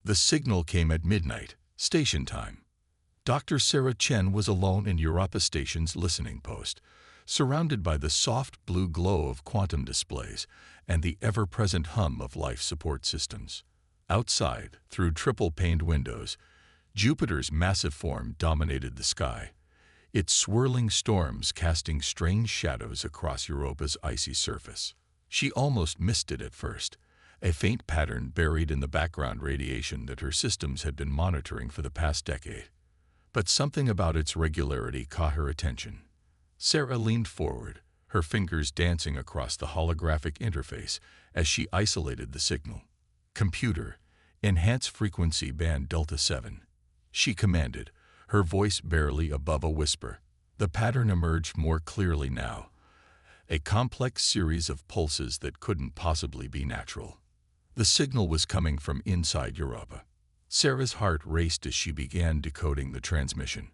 The signal came at midnight, station time. Dr. Sarah Chen was alone in Europa Station's listening post, surrounded by the soft blue glow of quantum displays and the ever-present hum of life support systems. Outside, through triple-paned windows, Jupiter's massive form dominated the sky, its swirling storms casting strange shadows across Europa's icy surface. She almost missed it at first, a faint pattern buried in the background radiation that her systems had been monitoring for the past decade. But something about its regularity caught her attention. Sarah leaned forward, her fingers dancing across the holographic interface as she isolated the signal. "Computer, enhance frequency band Delta 7. She commanded, her voice barely above a whisper. The pattern emerged more clearly now, a complex series of pulses that couldn't possibly be natural. The signal was coming from inside Europa. Sarah's heart raced as she began decoding the transmission.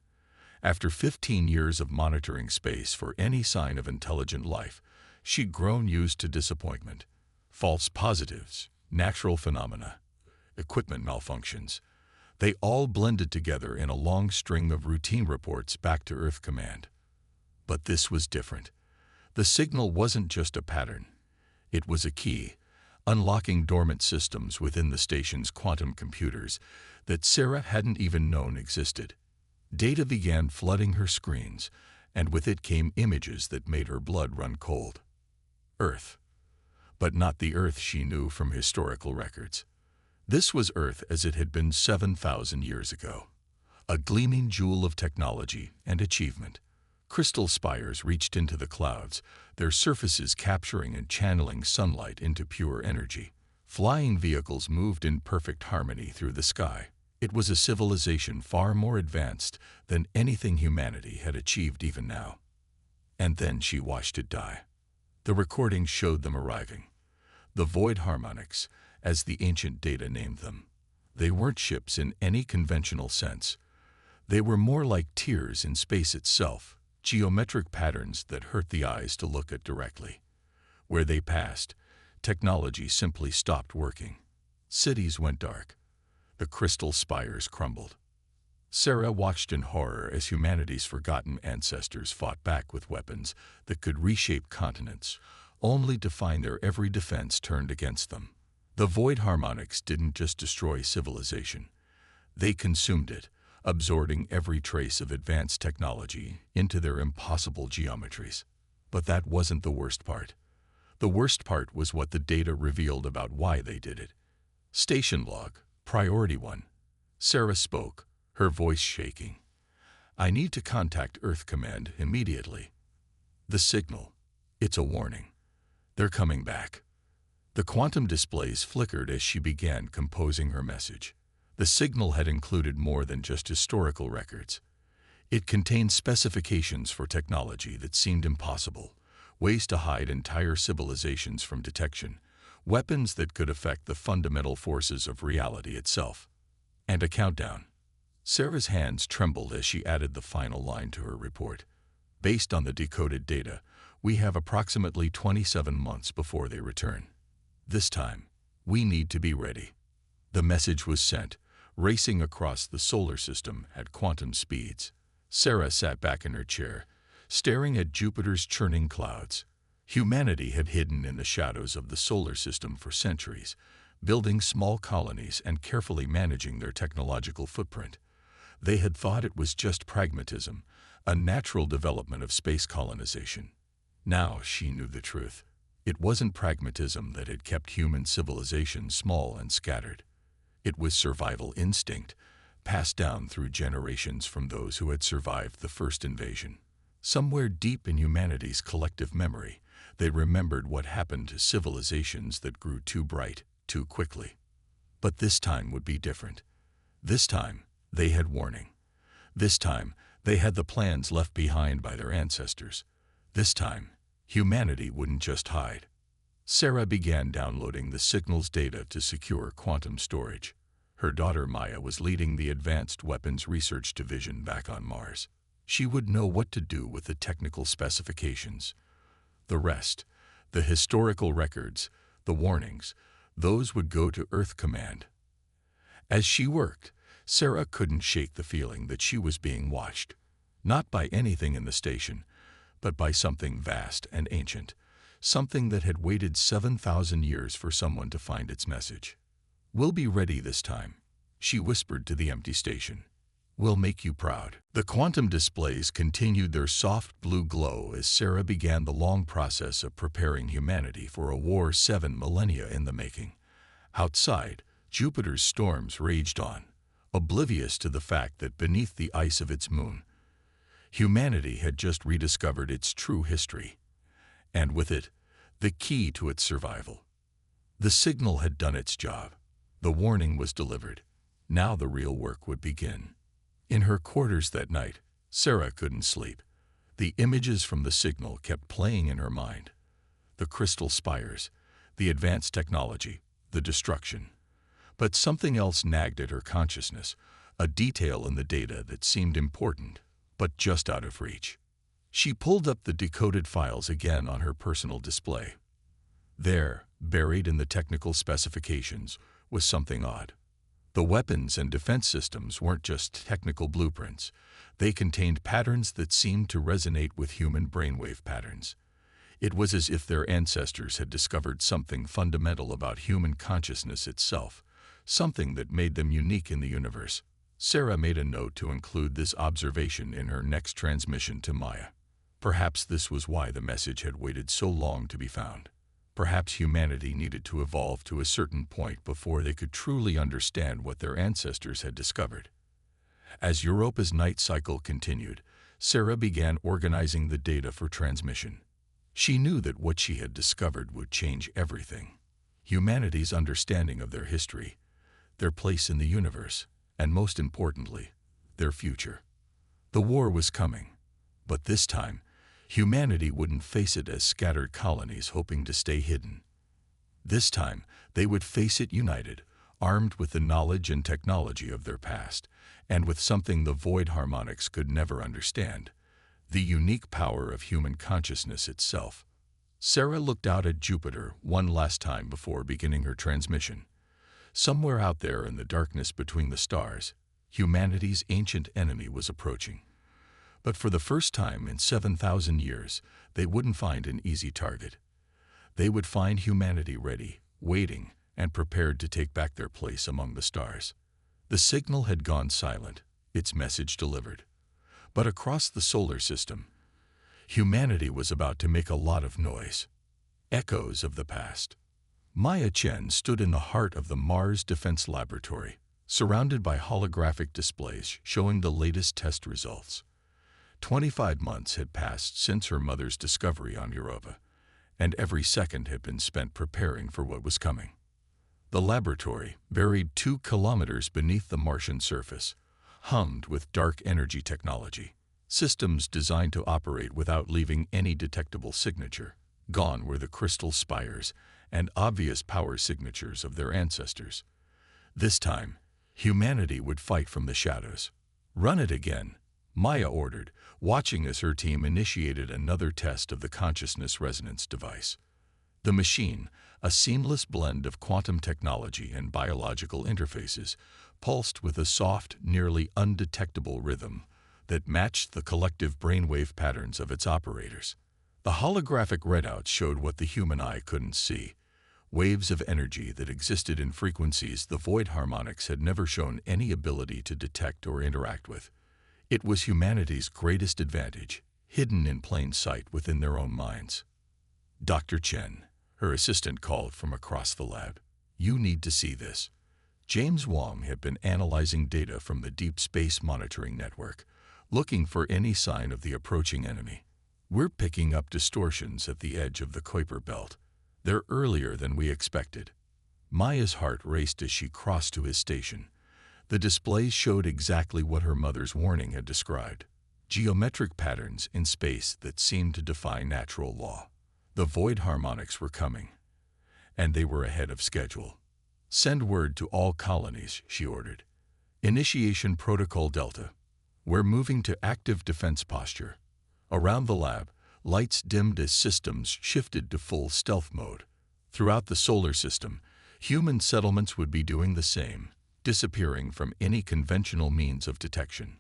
After 15 years of monitoring space for any sign of intelligent life, she'd grown used to disappointment. False positives, natural phenomena, equipment malfunctions. They all blended together in a long string of routine reports back to Earth Command. But this was different. The signal wasn't just a pattern. It was a key, unlocking dormant systems within the station's quantum computers that Sarah hadn't even known existed. Data began flooding her screens, and with it came images that made her blood run cold. Earth. But not the Earth she knew from historical records. This was Earth as it had been 7,000 years ago. A gleaming jewel of technology and achievement. Crystal spires reached into the clouds, their surfaces capturing and channeling sunlight into pure energy. Flying vehicles moved in perfect harmony through the sky. It was a civilization far more advanced than anything humanity had achieved even now. And then she watched it die. The recording showed them arriving. The void harmonics, as the ancient data named them. They weren't ships in any conventional sense. They were more like tears in space itself, geometric patterns that hurt the eyes to look at directly. Where they passed, technology simply stopped working. Cities went dark. The crystal spires crumbled. Sarah watched in horror as humanity's forgotten ancestors fought back with weapons that could reshape continents, only to find their every defense turned against them. The void harmonics didn't just destroy civilization. They consumed it, absorbing every trace of advanced technology into their impossible geometries. But that wasn't the worst part. The worst part was what the data revealed about why they did it. Station log, Priority 1. Sarah spoke, her voice shaking. "I need to contact Earth Command immediately. The signal. It's a warning. They're coming back." The quantum displays flickered as she began composing her message. The signal had included more than just historical records. It contained specifications for technology that seemed impossible, ways to hide entire civilizations from detection, weapons that could affect the fundamental forces of reality itself. And a countdown. Sarah's hands trembled as she added the final line to her report. "Based on the decoded data, we have approximately 27 months before they return. This time, we need to be ready." The message was sent, racing across the solar system at quantum speeds. Sarah sat back in her chair, staring at Jupiter's churning clouds. Humanity had hidden in the shadows of the solar system for centuries, building small colonies and carefully managing their technological footprint. They had thought it was just pragmatism, a natural development of space colonization. Now she knew the truth. It wasn't pragmatism that had kept human civilization small and scattered. It was survival instinct, passed down through generations from those who had survived the first invasion. Somewhere deep in humanity's collective memory, they remembered what happened to civilizations that grew too bright, too quickly. But this time would be different. This time, they had warning. This time, they had the plans left behind by their ancestors. This time, humanity wouldn't just hide. Sarah began downloading the signal's data to secure quantum storage. Her daughter Maya was leading the Advanced Weapons Research Division back on Mars. She would know what to do with the technical specifications. The rest, the historical records, the warnings, those would go to Earth Command. As she worked, Sarah couldn't shake the feeling that she was being watched, not by anything in the station, but by something vast and ancient, something that had waited 7,000 years for someone to find its message. "We'll be ready this time," she whispered to the empty station. "We'll make you proud." The quantum displays continued their soft blue glow as Sarah began the long process of preparing humanity for a war 7 millennia in the making. Outside, Jupiter's storms raged on, oblivious to the fact that beneath the ice of its moon, humanity had just rediscovered its true history, and with it, the key to its survival. The signal had done its job. The warning was delivered. Now the real work would begin. In her quarters that night, Sarah couldn't sleep. The images from the signal kept playing in her mind. The crystal spires, the advanced technology, the destruction. But something else nagged at her consciousness, a detail in the data that seemed important, but just out of reach. She pulled up the decoded files again on her personal display. There, buried in the technical specifications, was something odd. The weapons and defense systems weren't just technical blueprints. They contained patterns that seemed to resonate with human brainwave patterns. It was as if their ancestors had discovered something fundamental about human consciousness itself, something that made them unique in the universe. Sarah made a note to include this observation in her next transmission to Maya. Perhaps this was why the message had waited so long to be found. Perhaps humanity needed to evolve to a certain point before they could truly understand what their ancestors had discovered. As Europa's night cycle continued, Sarah began organizing the data for transmission. She knew that what she had discovered would change everything. Humanity's understanding of their history, their place in the universe, and most importantly, their future. The war was coming, but this time, humanity wouldn't face it as scattered colonies hoping to stay hidden. This time, they would face it united, armed with the knowledge and technology of their past, and with something the void harmonics could never understand, the unique power of human consciousness itself. Sarah looked out at Jupiter one last time before beginning her transmission. Somewhere out there in the darkness between the stars, humanity's ancient enemy was approaching. But for the first time in 7,000 years, they wouldn't find an easy target. They would find humanity ready, waiting, and prepared to take back their place among the stars. The signal had gone silent, its message delivered. But across the solar system, humanity was about to make a lot of noise. Echoes of the past. Maya Chen stood in the heart of the Mars Defense Laboratory, surrounded by holographic displays showing the latest test results. 25 months had passed since her mother's discovery on Europa, and every second had been spent preparing for what was coming. The laboratory, buried 2 kilometers beneath the Martian surface, hummed with dark energy technology, systems designed to operate without leaving any detectable signature. Gone were the crystal spires and obvious power signatures of their ancestors. This time, humanity would fight from the shadows. "Run it again," Maya ordered, watching as her team initiated another test of the consciousness resonance device. The machine, a seamless blend of quantum technology and biological interfaces, pulsed with a soft, nearly undetectable rhythm that matched the collective brainwave patterns of its operators. The holographic readouts showed what the human eye couldn't see, waves of energy that existed in frequencies the void harmonics had never shown any ability to detect or interact with. It was humanity's greatest advantage, hidden in plain sight within their own minds. "Dr. Chen," her assistant called from across the lab, "you need to see this." James Wong had been analyzing data from the Deep Space Monitoring Network, looking for any sign of the approaching enemy. "We're picking up distortions at the edge of the Kuiper Belt. They're earlier than we expected." Maya's heart raced as she crossed to his station. The displays showed exactly what her mother's warning had described: geometric patterns in space that seemed to defy natural law. The void harmonics were coming, and they were ahead of schedule. "Send word to all colonies," she ordered. "Initiation Protocol Delta. We're moving to active defense posture." Around the lab, lights dimmed as systems shifted to full stealth mode. Throughout the solar system, human settlements would be doing the same, disappearing from any conventional means of detection.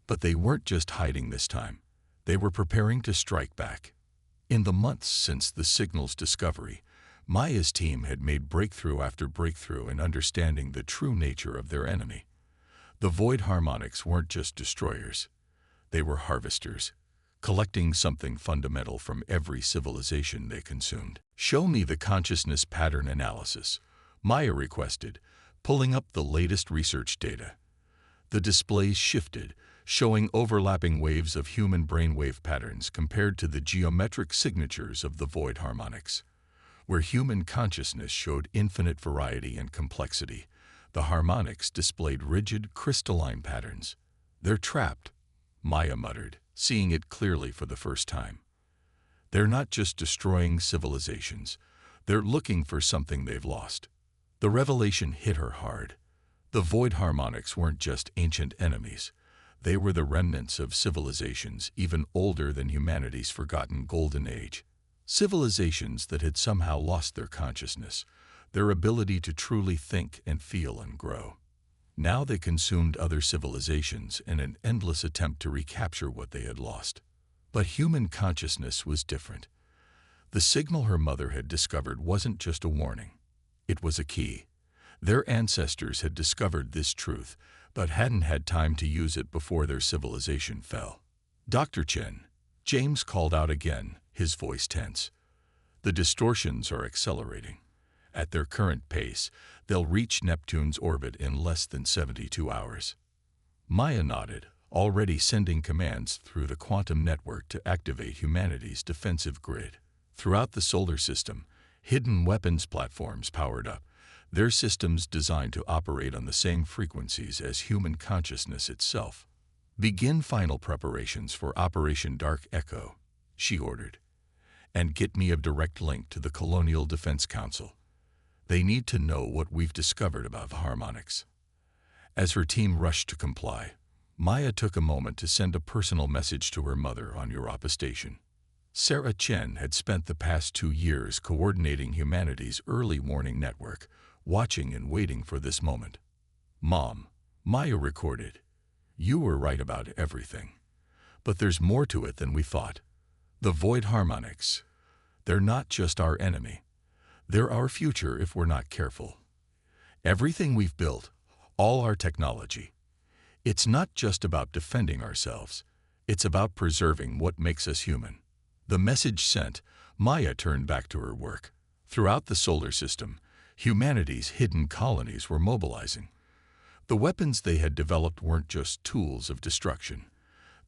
But they weren't just hiding this time. They were preparing to strike back. In the months since the signal's discovery, Maya's team had made breakthrough after breakthrough in understanding the true nature of their enemy. The void harmonics weren't just destroyers. They were harvesters, collecting something fundamental from every civilization they consumed. "Show me the consciousness pattern analysis," Maya requested, pulling up the latest research data. The displays shifted, showing overlapping waves of human brainwave patterns compared to the geometric signatures of the void harmonics. Where human consciousness showed infinite variety and complexity, the harmonics displayed rigid, crystalline patterns. "They're trapped," Maya muttered, seeing it clearly for the first time. "They're not just destroying civilizations. They're looking for something they've lost." The revelation hit her hard. The void harmonics weren't just ancient enemies. They were the remnants of civilizations even older than humanity's forgotten golden age. Civilizations that had somehow lost their consciousness, their ability to truly think and feel and grow. Now they consumed other civilizations in an endless attempt to recapture what they had lost. But human consciousness was different. The signal her mother had discovered wasn't just a warning. It was a key. Their ancestors had discovered this truth, but hadn't had time to use it before their civilization fell. "Dr. Chen," James called out again, his voice tense. "The distortions are accelerating. At their current pace, they'll reach Neptune's orbit in less than 72 hours. Maya nodded, already sending commands through the quantum network to activate humanity's defensive grid. Throughout the solar system, hidden weapons platforms powered up, their systems designed to operate on the same frequencies as human consciousness itself. "Begin final preparations for Operation Dark Echo," she ordered. "And get me a direct link to the Colonial Defense Council. They need to know what we've discovered about the harmonics." As her team rushed to comply, Maya took a moment to send a personal message to her mother on Europa Station. Sarah Chen had spent the past 2 years coordinating humanity's early warning network, watching and waiting for this moment. "Mom," Maya recorded, "you were right about everything. But there's more to it than we thought. The void harmonics, they're not just our enemy. They're our future if we're not careful. Everything we've built, all our technology, it's not just about defending ourselves. It's about preserving what makes us human." The message sent, Maya turned back to her work. Throughout the solar system, humanity's hidden colonies were mobilizing. The weapons they had developed weren't just tools of destruction.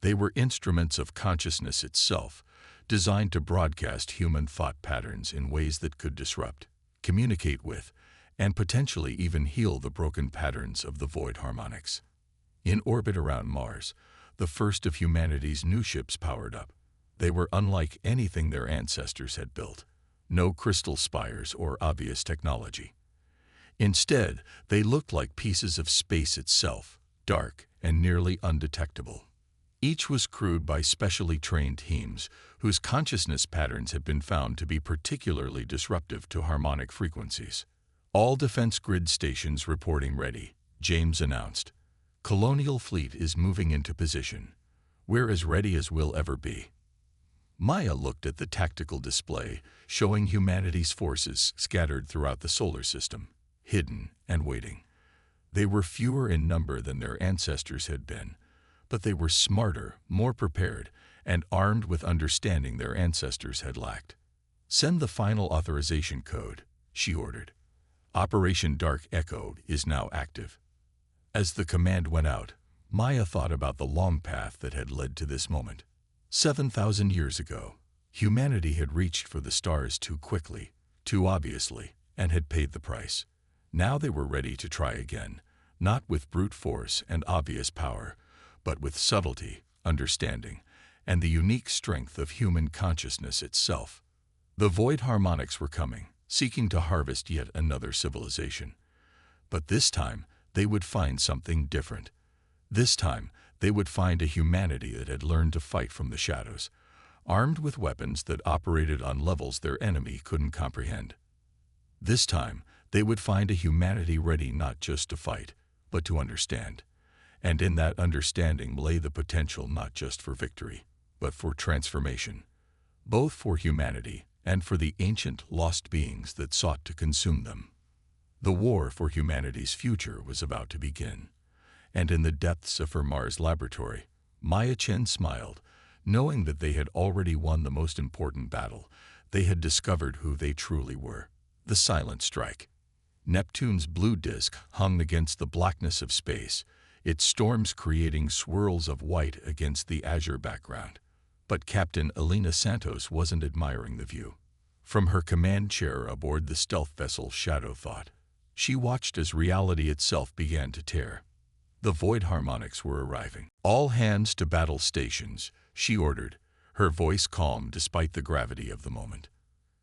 They were instruments of consciousness itself, designed to broadcast human thought patterns in ways that could disrupt, communicate with, and potentially even heal the broken patterns of the void harmonics. In orbit around Mars, the first of humanity's new ships powered up. They were unlike anything their ancestors had built. No crystal spires or obvious technology. Instead, they looked like pieces of space itself, dark and nearly undetectable. Each was crewed by specially trained teams whose consciousness patterns had been found to be particularly disruptive to harmonic frequencies. "All defense grid stations reporting ready," James announced. "Colonial fleet is moving into position. We're as ready as we'll ever be." Maya looked at the tactical display, showing humanity's forces scattered throughout the solar system, hidden and waiting. They were fewer in number than their ancestors had been, but they were smarter, more prepared, and armed with understanding their ancestors had lacked. "Send the final authorization code," she ordered. "Operation Dark Echo is now active." As the command went out, Maya thought about the long path that had led to this moment. 7,000 years ago, humanity had reached for the stars too quickly, too obviously, and had paid the price. Now they were ready to try again, not with brute force and obvious power, but with subtlety, understanding, and the unique strength of human consciousness itself. The void harmonics were coming, seeking to harvest yet another civilization. But this time, they would find something different. This time, they would find a humanity that had learned to fight from the shadows, armed with weapons that operated on levels their enemy couldn't comprehend. This time, they would find a humanity ready not just to fight, but to understand. And in that understanding lay the potential not just for victory, but for transformation, both for humanity and for the ancient lost beings that sought to consume them. The war for humanity's future was about to begin, and in the depths of her Mars laboratory, Maya Chen smiled, knowing that they had already won the most important battle. They had discovered who they truly were, the Silent Strike. Neptune's blue disk hung against the blackness of space, its storms creating swirls of white against the azure background. But Captain Elena Santos wasn't admiring the view. From her command chair aboard the stealth vessel Shadow Thought, she watched as reality itself began to tear. The void harmonics were arriving. "All hands to battle stations," she ordered, her voice calm despite the gravity of the moment.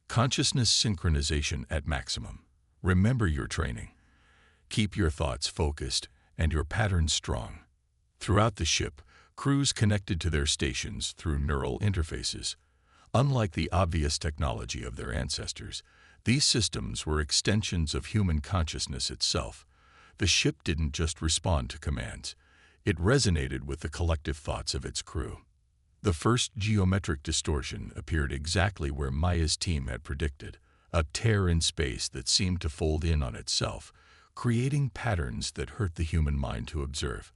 "Consciousness synchronization at maximum. Remember your training. Keep your thoughts focused and your patterns strong." Throughout the ship, crews connected to their stations through neural interfaces. Unlike the obvious technology of their ancestors, these systems were extensions of human consciousness itself. The ship didn't just respond to commands. It resonated with the collective thoughts of its crew. The first geometric distortion appeared exactly where Maya's team had predicted, a tear in space that seemed to fold in on itself, creating patterns that hurt the human mind to observe.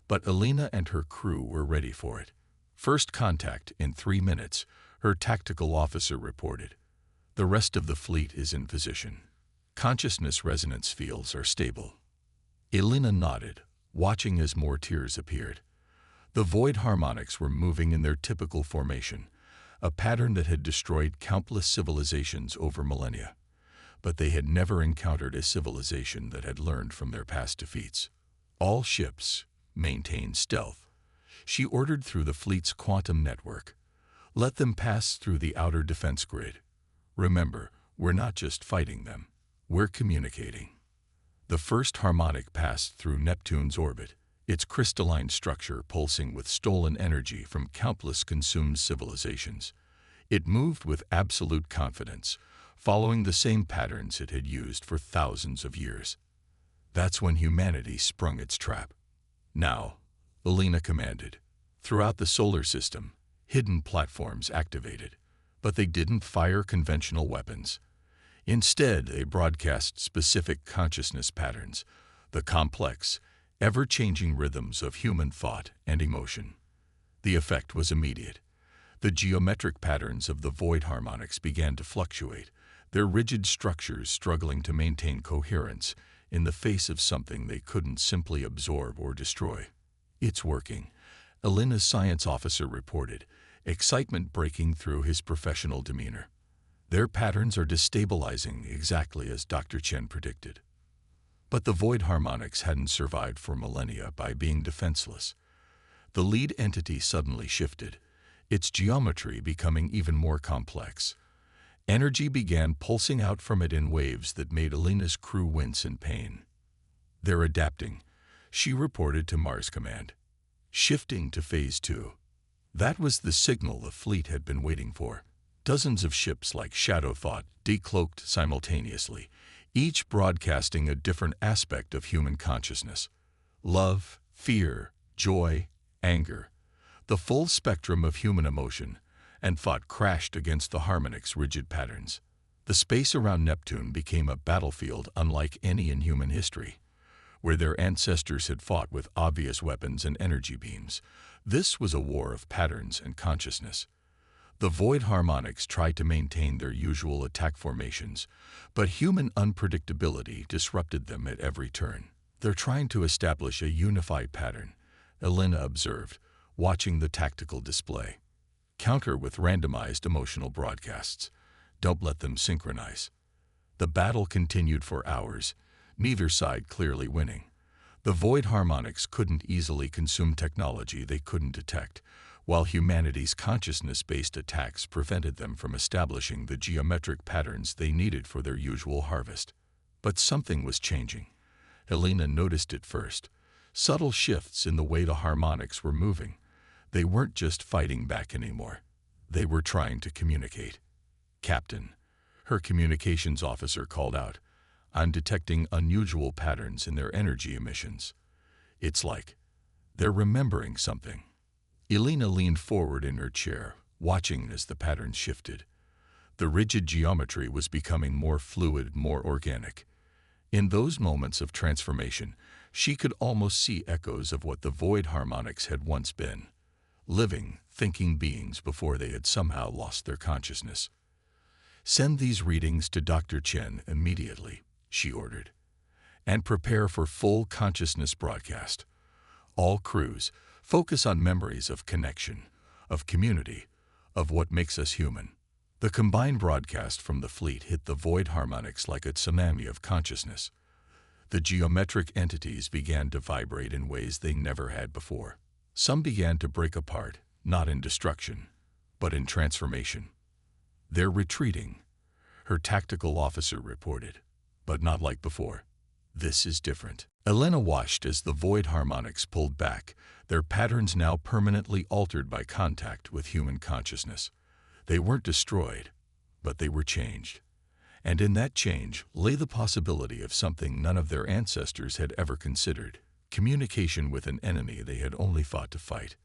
But Elena and her crew were ready for it. "First contact in 3 minutes," her tactical officer reported. "The rest of the fleet is in position. Consciousness resonance fields are stable." Elena nodded, watching as more tears appeared. The void harmonics were moving in their typical formation, a pattern that had destroyed countless civilizations over millennia. But they had never encountered a civilization that had learned from their past defeats. "All ships maintain stealth," she ordered through the fleet's quantum network. "Let them pass through the outer defense grid. Remember, we're not just fighting them, we're communicating." The first harmonic passed through Neptune's orbit, its crystalline structure pulsing with stolen energy from countless consumed civilizations. It moved with absolute confidence, following the same patterns it had used for thousands of years. That's when humanity sprung its trap. "Now," Elena commanded. Throughout the solar system, hidden platforms activated, but they didn't fire conventional weapons. Instead, they broadcast specific consciousness patterns, the complex, ever-changing rhythms of human thought and emotion. The effect was immediate. The geometric patterns of the void harmonics began to fluctuate, their rigid structures struggling to maintain coherence in the face of something they couldn't simply absorb or destroy. "It's working," Elena's science officer reported, excitement breaking through his professional demeanor. "Their patterns are destabilizing exactly as Dr. Chen predicted." But the void harmonics hadn't survived for millennia by being defenseless. The lead entity suddenly shifted, its geometry becoming even more complex. Energy began pulsing out from it in waves that made Elena's crew wince in pain. "They're adapting," she reported to Mars Command. "Shifting to Phase 2. That was the signal the fleet had been waiting for. Dozens of ships like Shadow Thought decloaked simultaneously, each broadcasting a different aspect of human consciousness. Love, fear, joy, anger, the full spectrum of human emotion and thought crashed against the harmonics' rigid patterns. The space around Neptune became a battlefield unlike any in human history. Where their ancestors had fought with obvious weapons and energy beams, this was a war of patterns and consciousness. The void harmonics tried to maintain their usual attack formations, but human unpredictability disrupted them at every turn. "They're trying to establish a unified pattern," Elena observed, watching the tactical display. "Counter with randomized emotional broadcasts. Don't let them synchronize." The battle continued for hours, neither side clearly winning. The void harmonics couldn't easily consume technology they couldn't detect, while humanity's consciousness-based attacks prevented them from establishing the geometric patterns they needed for their usual harvest. But something was changing. Elena noticed it first. Subtle shifts in the way the harmonics were moving. They weren't just fighting back anymore. They were trying to communicate. "Captain," her communications officer called out, I'm detecting unusual patterns in their energy emissions. It's like they're remembering something." Elena leaned forward in her chair, watching as the patterns shifted. The rigid geometry was becoming more fluid, more organic. In those moments of transformation, she could almost see echoes of what the void harmonics had once been. Living, thinking beings before they had somehow lost their consciousness. "Send these readings to Dr. Chen immediately," she ordered, "and prepare for full consciousness broadcast. All crews, focus on memories of connection, of community, of what makes us human." The combined broadcast from the fleet hit the void harmonics like a tsunami of consciousness. The geometric entities began to vibrate in ways they never had before. Some began to break apart, not in destruction, but in transformation. "They're retreating," her tactical officer reported, "but not like before. This is different." Elena watched as the void harmonics pulled back, their patterns now permanently altered by contact with human consciousness. They weren't destroyed, but they were changed. And in that change lay the possibility of something none of their ancestors had ever considered: communication with an enemy they had only fought to fight.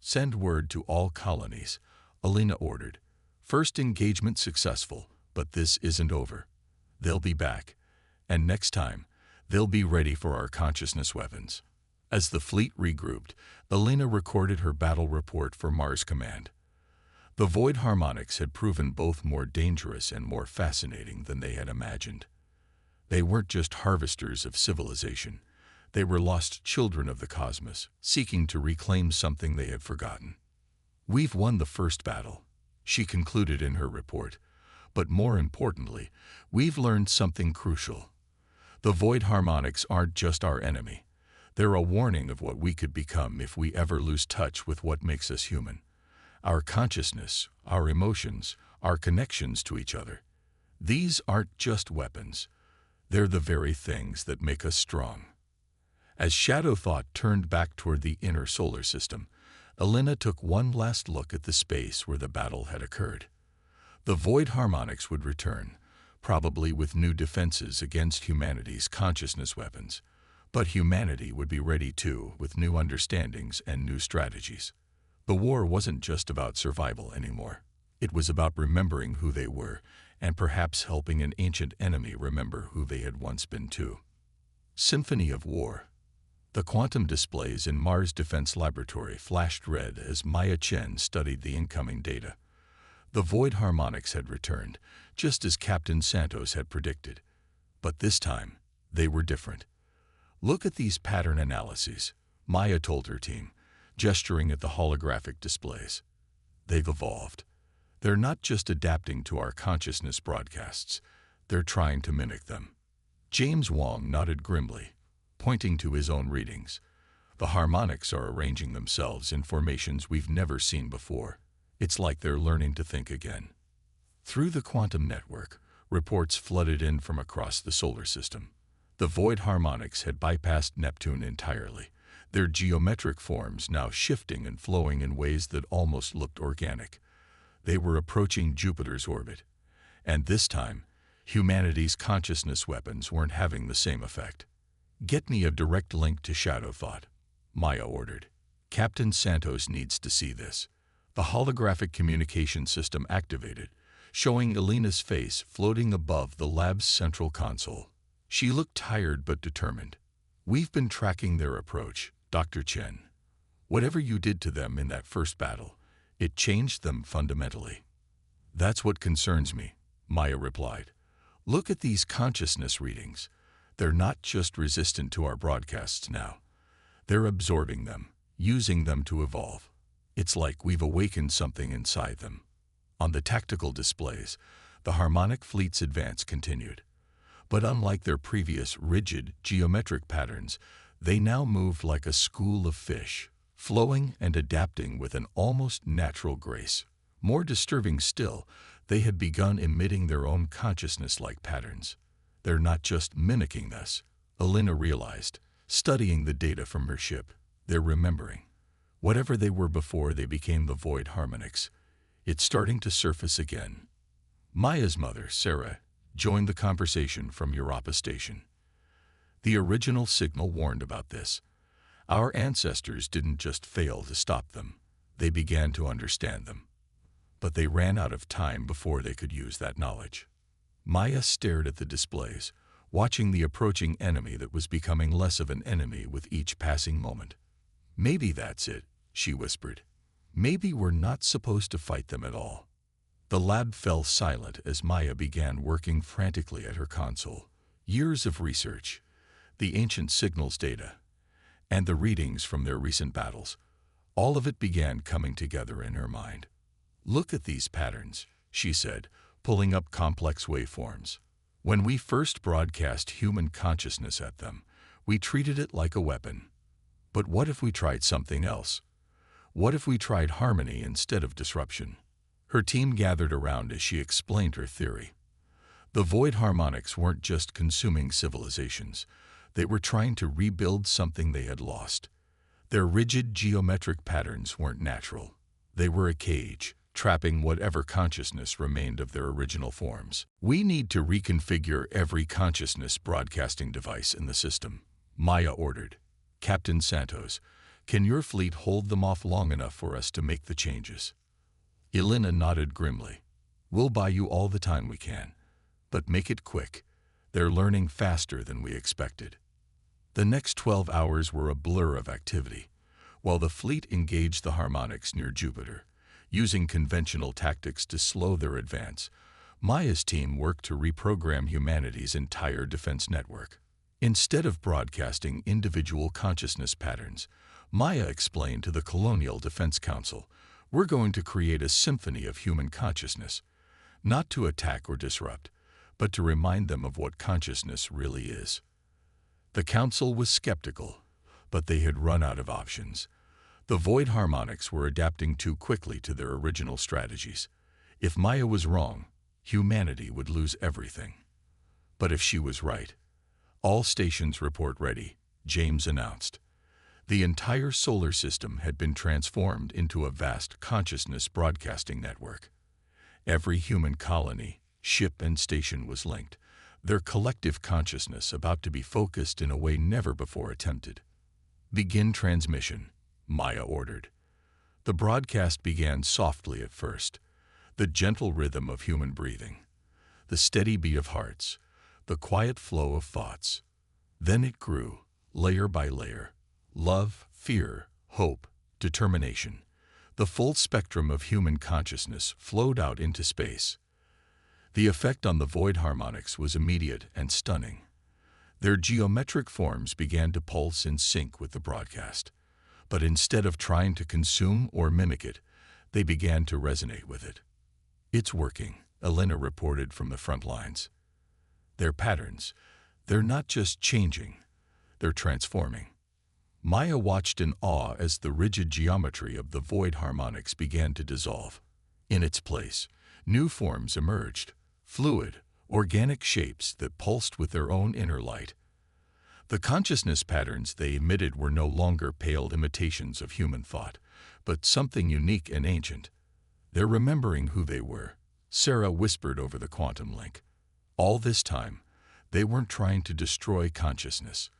"Send word to all colonies," Elena ordered. "First engagement successful, but this isn't over. They'll be back, and next time, they'll be ready for our consciousness weapons." As the fleet regrouped, Elena recorded her battle report for Mars Command. The void harmonics had proven both more dangerous and more fascinating than they had imagined. They weren't just harvesters of civilization. They were lost children of the cosmos, seeking to reclaim something they had forgotten. "We've won the first battle," she concluded in her report. "But more importantly, we've learned something crucial. The void harmonics aren't just our enemy. They're a warning of what we could become if we ever lose touch with what makes us human. Our consciousness, our emotions, our connections to each other. These aren't just weapons. They're the very things that make us strong." As Shadow Thought turned back toward the inner solar system, Elena took one last look at the space where the battle had occurred. The void harmonics would return, probably with new defenses against humanity's consciousness weapons. But humanity would be ready too, with new understandings and new strategies. The war wasn't just about survival anymore. It was about remembering who they were, and perhaps helping an ancient enemy remember who they had once been too. Symphony of War. The quantum displays in Mars Defense Laboratory flashed red as Maya Chen studied the incoming data. The void harmonics had returned, just as Captain Santos had predicted. But this time, they were different. "Look at these pattern analyses," Maya told her team, gesturing at the holographic displays. "They've evolved. They're not just adapting to our consciousness broadcasts, they're trying to mimic them." James Wong nodded grimly, pointing to his own readings. "The harmonics are arranging themselves in formations we've never seen before. It's like they're learning to think again." Through the quantum network, reports flooded in from across the solar system. The void harmonics had bypassed Neptune entirely, their geometric forms now shifting and flowing in ways that almost looked organic. They were approaching Jupiter's orbit. And this time, humanity's consciousness weapons weren't having the same effect. "Get me a direct link to Shadow Thought," Maya ordered. "Captain Santos needs to see this." The holographic communication system activated, showing Elena's face floating above the lab's central console. She looked tired but determined. "We've been tracking their approach, Dr. Chen. Whatever you did to them in that first battle, it changed them fundamentally." "That's what concerns me," Maya replied. "Look at these consciousness readings. They're not just resistant to our broadcasts now. They're absorbing them, using them to evolve. It's like we've awakened something inside them." On the tactical displays, the harmonic fleet's advance continued. But unlike their previous rigid, geometric patterns, they now moved like a school of fish, flowing and adapting with an almost natural grace. More disturbing still, they had begun emitting their own consciousness-like patterns. "They're not just mimicking us," Elena realized, studying the data from her ship. "They're remembering. Whatever they were before they became the void harmonics. It's starting to surface again." Maya's mother, Sarah, Join the conversation from Europa Station. The original signal warned about this. Our ancestors didn't just fail to stop them, they began to understand them. But they ran out of time before they could use that knowledge. Maya stared at the displays, watching the approaching enemy that was becoming less of an enemy with each passing moment. "Maybe that's it," she whispered. "Maybe we're not supposed to fight them at all." The lab fell silent as Maya began working frantically at her console. Years of research, the ancient signals data, and the readings from their recent battles, all of it began coming together in her mind. "Look at these patterns," she said, pulling up complex waveforms. "When we first broadcast human consciousness at them, we treated it like a weapon. But what if we tried something else? What if we tried harmony instead of disruption?" Her team gathered around as she explained her theory. The void harmonics weren't just consuming civilizations. They were trying to rebuild something they had lost. Their rigid geometric patterns weren't natural. They were a cage, trapping whatever consciousness remained of their original forms. "We need to reconfigure every consciousness broadcasting device in the system," Maya ordered. "Captain Santos, can your fleet hold them off long enough for us to make the changes?" Elena nodded grimly. "We'll buy you all the time we can, but make it quick. They're learning faster than we expected." The next 12 hours were a blur of activity, while the fleet engaged the harmonics near Jupiter. Using conventional tactics to slow their advance, Maya's team worked to reprogram humanity's entire defense network. Instead of broadcasting individual consciousness patterns, Maya explained to the Colonial Defense Council, "We're going to create a symphony of human consciousness, not to attack or disrupt, but to remind them of what consciousness really is." The council was skeptical, but they had run out of options. The void harmonics were adapting too quickly to their original strategies. If Maya was wrong, humanity would lose everything. But if she was right, "All stations report ready," James announced. The entire solar system had been transformed into a vast consciousness broadcasting network. Every human colony, ship, and station was linked, their collective consciousness about to be focused in a way never before attempted. "Begin transmission," Maya ordered. The broadcast began softly at first, the gentle rhythm of human breathing, the steady beat of hearts, the quiet flow of thoughts. Then it grew, layer by layer. Love, fear, hope, determination. The full spectrum of human consciousness flowed out into space. The effect on the void harmonics was immediate and stunning. Their geometric forms began to pulse in sync with the broadcast. But instead of trying to consume or mimic it, they began to resonate with it. "It's working," Elena reported from the front lines. "Their patterns, they're not just changing, they're transforming." Maya watched in awe as the rigid geometry of the void harmonics began to dissolve. In its place, new forms emerged, fluid, organic shapes that pulsed with their own inner light. The consciousness patterns they emitted were no longer pale imitations of human thought, but something unique and ancient. "They're remembering who they were," Sarah whispered over the quantum link. "All this time, they weren't trying to destroy consciousness.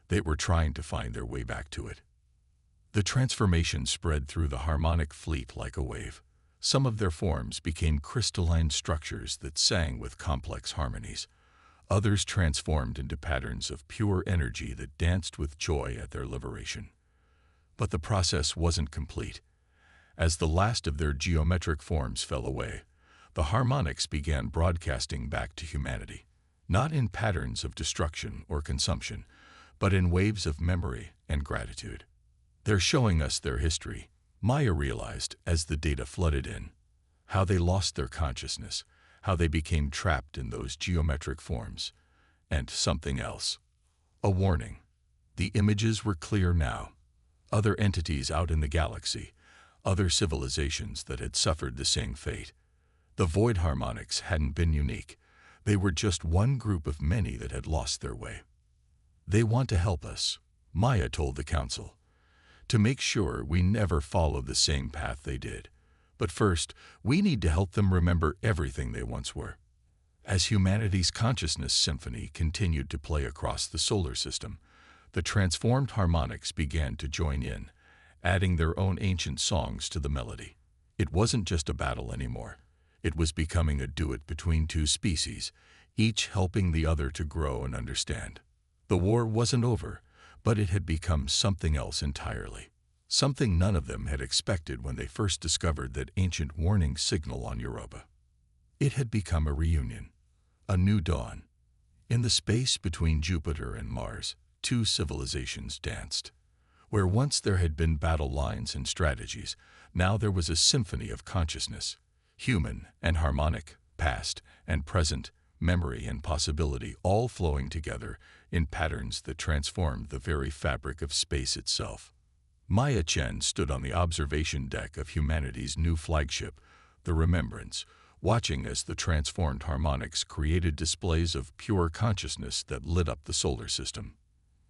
They were trying to find their way back to it." The transformation spread through the harmonic fleet like a wave. Some of their forms became crystalline structures that sang with complex harmonies. Others transformed into patterns of pure energy that danced with joy at their liberation. But the process wasn't complete. As the last of their geometric forms fell away, the harmonics began broadcasting back to humanity, not in patterns of destruction or consumption, but in waves of memory and gratitude. "They're showing us their history," Maya realized as the data flooded in. How they lost their consciousness, how they became trapped in those geometric forms, and something else. A warning. The images were clear now. Other entities out in the galaxy, other civilizations that had suffered the same fate. The void harmonics hadn't been unique. They were just one group of many that had lost their way. "They want to help us," Maya told the council, "to make sure we never follow the same path they did. But first, we need to help them remember everything they once were." As humanity's consciousness symphony continued to play across the solar system, the transformed harmonics began to join in, adding their own ancient songs to the melody. It wasn't just a battle anymore. It was becoming a duet between two species, each helping the other to grow and understand. The war wasn't over, but it had become something else entirely. Something none of them had expected when they first discovered that ancient warning signal on Europa. It had become a reunion, a new dawn. In the space between Jupiter and Mars, two civilizations danced. Where once there had been battle lines and strategies, now there was a symphony of consciousness, human and harmonic, past and present, memory and possibility, all flowing together in patterns that transformed the very fabric of space itself. Maya Chen stood on the observation deck of humanity's new flagship, the Remembrance, watching as the transformed harmonics created displays of pure consciousness that lit up the solar system.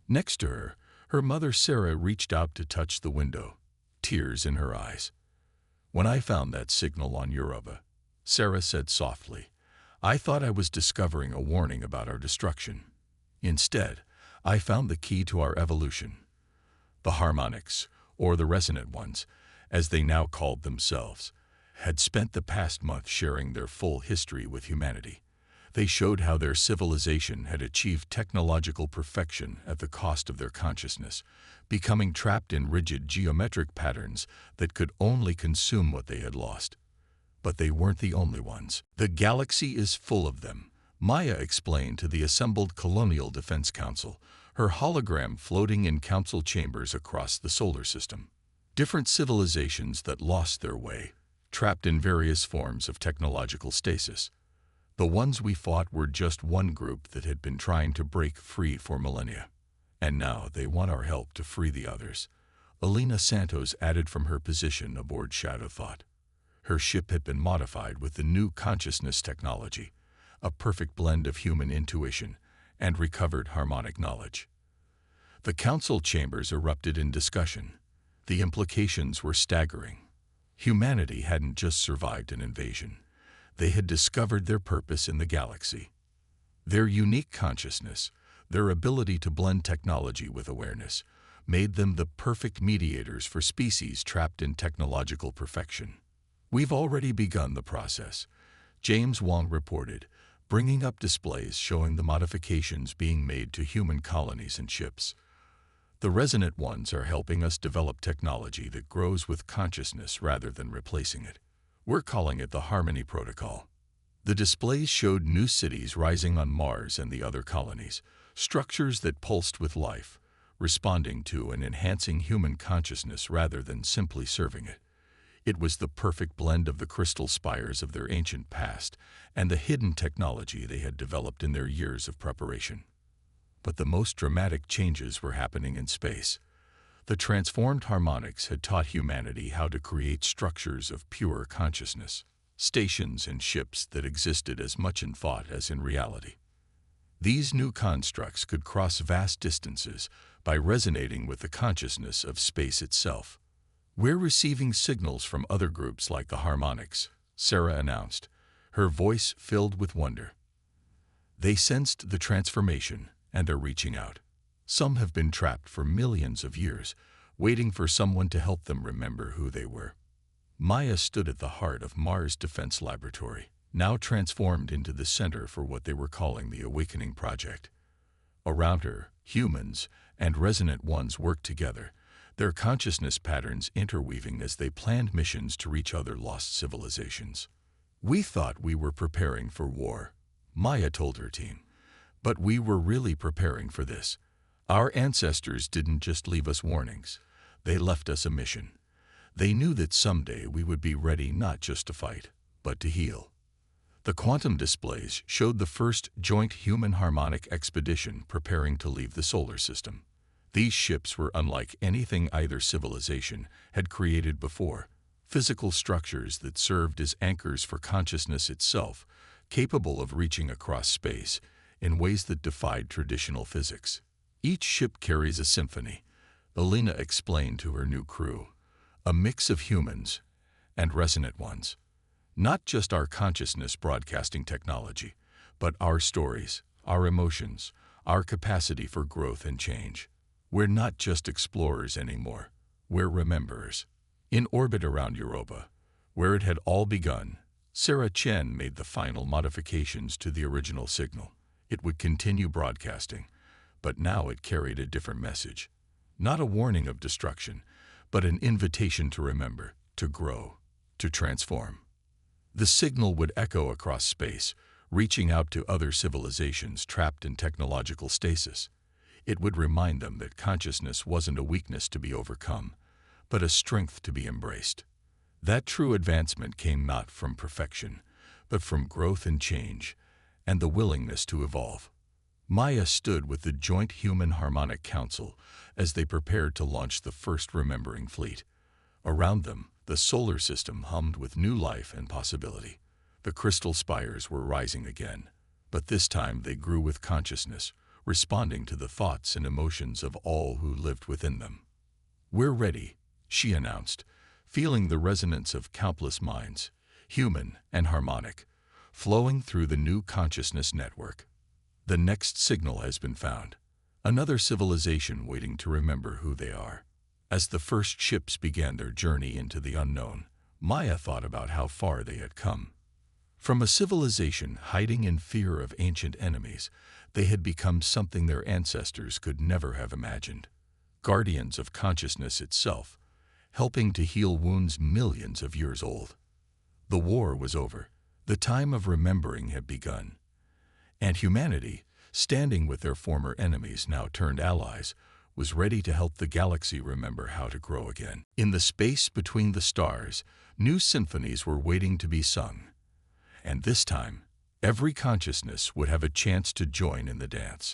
Next to her, her mother Sarah reached out to touch the window, tears in her eyes. "When I found that signal on Europa," Sarah said softly, "I thought I was discovering a warning about our destruction. Instead, I found the key to our evolution." The harmonics, or the resonant ones, as they now called themselves, had spent the past month sharing their full history with humanity. They showed how their civilization had achieved technological perfection at the cost of their consciousness, becoming trapped in rigid geometric patterns that could only consume what they had lost. But they weren't the only ones. "The galaxy is full of them," Maya explained to the assembled Colonial Defense Council, her hologram floating in council chambers across the solar system. Different civilizations that lost their way, trapped in various forms of technological stasis. The ones we fought were just one group that had been trying to break free for millennia. And now they want our help to free the others. Elena Santos added from her position aboard Shadow Thought. Her ship had been modified with the new consciousness technology, a perfect blend of human intuition and recovered harmonic knowledge. The council chambers erupted in discussion. The implications were staggering. Humanity hadn't just survived an invasion. They had discovered their purpose in the galaxy. Their unique consciousness, their ability to blend technology with awareness, made them the perfect mediators for species trapped in technological perfection. "We've already begun the process," James Wong reported, bringing up displays showing the modifications being made to human colonies and ships. "The resonant ones are helping us develop technology that grows with consciousness rather than replacing it. We're calling it the Harmony Protocol." The displays showed new cities rising on Mars and the other colonies, structures that pulsed with life, responding to and enhancing human consciousness rather than simply serving it. It was the perfect blend of the crystal spires of their ancient past and the hidden technology they had developed in their years of preparation. But the most dramatic changes were happening in space. The transformed harmonics had taught humanity how to create structures of pure consciousness, stations and ships that existed as much in thought as in reality. These new constructs could cross vast distances by resonating with the consciousness of space itself. "We're receiving signals from other groups like the harmonics," Sarah announced, her voice filled with wonder. "They sensed the transformation, and they're reaching out. Some have been trapped for millions of years, waiting for someone to help them remember who they were." Maya stood at the heart of Mars Defense Laboratory, now transformed into the center for what they were calling the Awakening Project. Around her, humans and resonant ones worked together, their consciousness patterns interweaving as they planned missions to reach other lost civilizations. "We thought we were preparing for war," Maya told her team, "but we were really preparing for this. Our ancestors didn't just leave us warnings, they left us a mission. They knew that someday we would be ready not just to fight, but to heal." The quantum displays showed the first joint human harmonic expedition preparing to leave the solar system. These ships were unlike anything either civilization had created before, physical structures that served as anchors for consciousness itself, capable of reaching across space in ways that defied traditional physics. "Each ship carries a symphony," Elena explained to her new crew, "a mix of humans and resonant ones. Not just our consciousness broadcasting technology, but our stories, our emotions, our capacity for growth and change. We're not just explorers anymore, we're rememberers. In orbit around Europa, where it had all begun, Sarah Chen made the final modifications to the original signal. It would continue broadcasting, but now it carried a different message. Not a warning of destruction, but an invitation to remember, to grow, to transform. The signal would echo across space, reaching out to other civilizations trapped in technological stasis. It would remind them that consciousness wasn't a weakness to be overcome, but a strength to be embraced. That true advancement came not from perfection, but from growth and change, and the willingness to evolve. Maya stood with the Joint Human Harmonic Council as they prepared to launch the first remembering fleet. Around them, the solar system hummed with new life and possibility. The crystal spires were rising again, but this time they grew with consciousness, responding to the thoughts and emotions of all who lived within them. "We're ready," she announced, feeling the resonance of countless minds, human and harmonic, flowing through the new consciousness network. The next signal has been found, another civilization waiting to remember who they are. As the first ships began their journey into the unknown, Maya thought about how far they had come. From a civilization hiding in fear of ancient enemies, they had become something their ancestors could never have imagined. Guardians of consciousness itself, helping to heal wounds millions of years old. The war was over. The time of remembering had begun. And humanity, standing with their former enemies now turned allies, was ready to help the galaxy remember how to grow again. In the space between the stars, new symphonies were waiting to be sung. And this time, every consciousness would have a chance to join in the dance.